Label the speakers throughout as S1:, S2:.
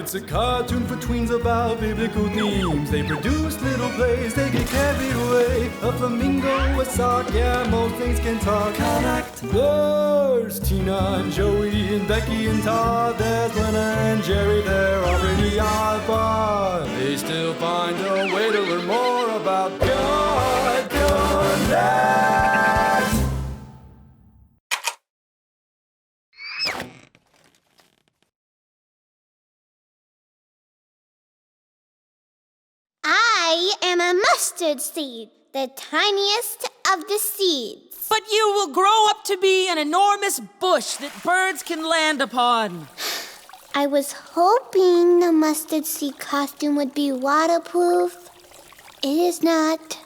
S1: It's a cartoon for tweens about biblical themes. They produce little plays, they get carried away. A flamingo, a sock, yeah, most things can talk. Connect. There's Tina and Joey and Becky and Todd. There's Lena and Jerry, they're already odd, but they still find a way to learn more about God. Connect.
S2: I am a mustard seed, the tiniest of the seeds.
S3: But you will grow up to be an enormous bush that birds can land upon.
S2: I was hoping the mustard seed costume would be waterproof. It is not.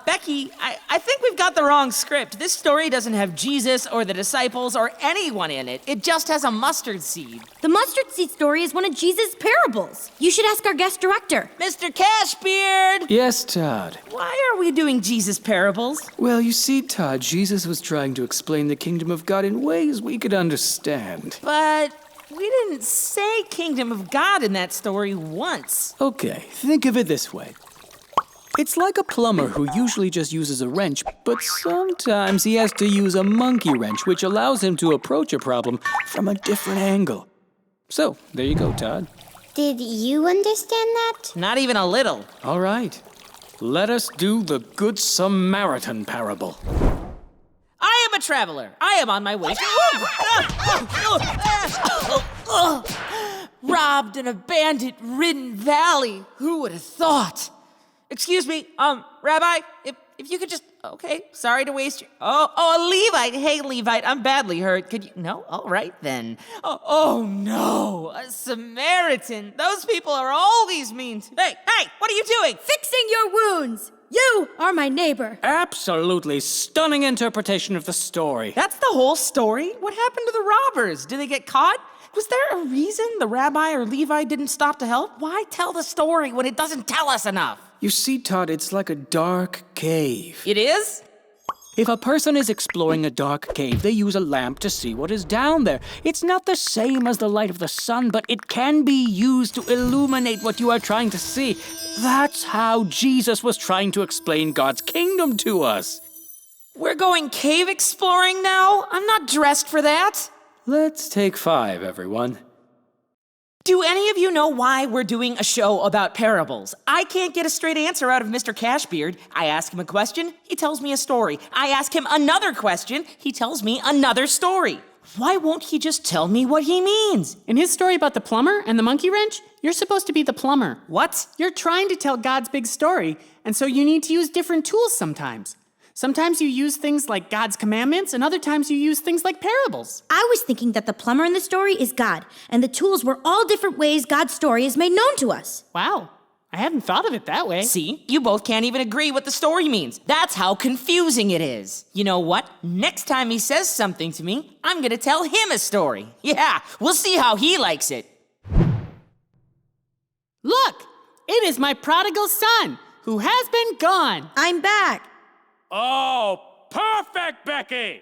S3: Becky, I think we've got the wrong script. This story doesn't have Jesus or the disciples or anyone in it. It just has a mustard seed.
S4: The mustard seed story is one of Jesus' parables. You should ask our guest director.
S3: Mr. Cashbeard!
S5: Yes, Todd.
S3: Why are we doing Jesus parables?
S5: Well, you see, Todd, Jesus was trying to explain the kingdom of God in ways we could understand.
S3: But we didn't say kingdom of God in that story once.
S5: Okay, think of it this way. It's like a plumber who usually just uses a wrench, but sometimes he has to use a monkey wrench, which allows him to approach a problem from a different angle. So, there you go, Todd.
S2: Did you understand that?
S3: Not even a little.
S5: All right. Let us do the Good Samaritan parable.
S3: I am a traveler. I am on my way to... Robbed in a bandit-ridden valley. Who would have thought? Excuse me, Rabbi, if you could just, okay, sorry to waste your, a Levite. Hey, Levite, I'm badly hurt. Could you, no? All right, then. Oh, no, a Samaritan. Those people are always mean to, hey, what are you doing?
S4: Fixing your wounds. You are my neighbor.
S5: Absolutely stunning interpretation of the story.
S3: That's the whole story? What happened to the robbers? Did they get caught? Was there a reason the rabbi or Levi didn't stop to help? Why tell the story when it doesn't tell us enough?
S5: You see, Todd, it's like a dark cave.
S3: It is?
S5: If a person is exploring a dark cave, they use a lamp to see what is down there. It's not the same as the light of the sun, but it can be used to illuminate what you are trying to see. That's how Jesus was trying to explain God's kingdom to us.
S3: We're going cave exploring now? I'm not dressed for that.
S5: Let's take 5, everyone.
S3: Do any of you know why we're doing a show about parables? I can't get a straight answer out of Mr. Cashbeard. I ask him a question, he tells me a story. I ask him another question, he tells me another story. Why won't he just tell me what he means?
S6: In his story about the plumber and the monkey wrench, you're supposed to be the plumber.
S3: What?
S6: You're trying to tell God's big story, and so you need to use different tools sometimes. Sometimes you use things like God's commandments, and other times you use things like parables.
S4: I was thinking that the plumber in the story is God, and the tools were all different ways God's story is made known to us.
S6: Wow, I hadn't thought of it that way.
S3: See, you both can't even agree what the story means. That's how confusing it is. You know what? Next time he says something to me, I'm gonna tell him a story. Yeah, we'll see how he likes it.
S6: Look, it is my prodigal son, who has been gone.
S4: I'm back.
S7: Oh, perfect, Becky!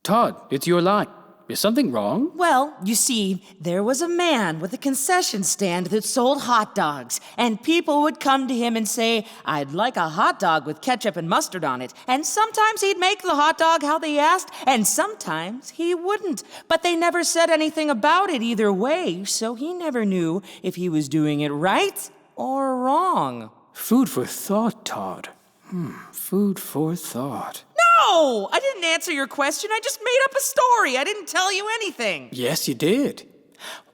S5: Todd, it's your line. Is something wrong?
S3: Well, you see, there was a man with a concession stand that sold hot dogs, and people would come to him and say, I'd like a hot dog with ketchup and mustard on it. And sometimes he'd make the hot dog how they asked, and sometimes he wouldn't. But they never said anything about it either way, so he never knew if he was doing it right or wrong.
S5: Food for thought, Todd. Food for thought.
S3: No! I didn't answer your question. I just made up a story. I didn't tell you anything.
S5: Yes, you did.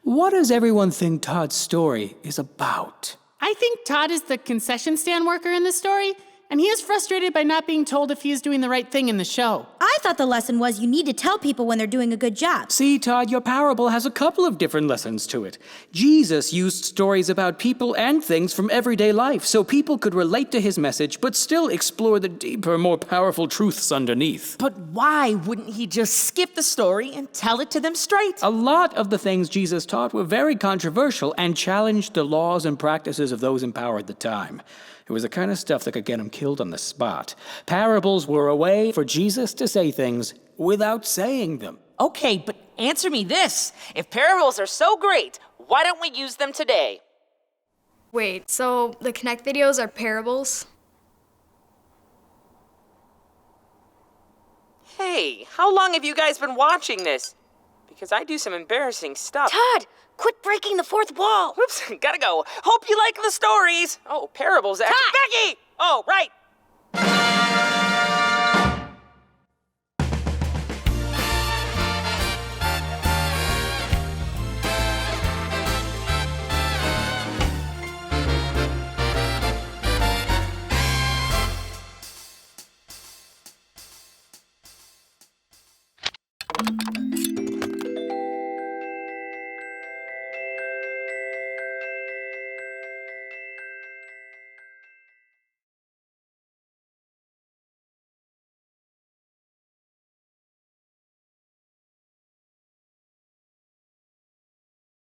S5: What does everyone think Todd's story is about?
S6: I think Todd is the concession stand worker in this story, and he is frustrated by not being told if he is doing the right thing in the show.
S4: I thought the lesson was you need to tell people when they're doing a good job.
S5: See, Todd, your parable has a couple of different lessons to it. Jesus used stories about people and things from everyday life so people could relate to his message but still explore the deeper, more powerful truths underneath.
S3: But why wouldn't he just skip the story and tell it to them straight?
S5: A lot of the things Jesus taught were very controversial and challenged the laws and practices of those in power at the time. It was the kind of stuff that could get him killed on the spot. Parables were a way for Jesus to say things without saying them.
S3: Okay, but answer me this. If parables are so great, why don't we use them today?
S8: Wait, so the Connect videos are parables?
S3: Hey, how long have you guys been watching this? Because I do some embarrassing stuff.
S4: Todd, quit breaking the fourth wall.
S3: Whoops, gotta go. Hope you like the stories. Oh, parables, actually. Becky! Oh, right.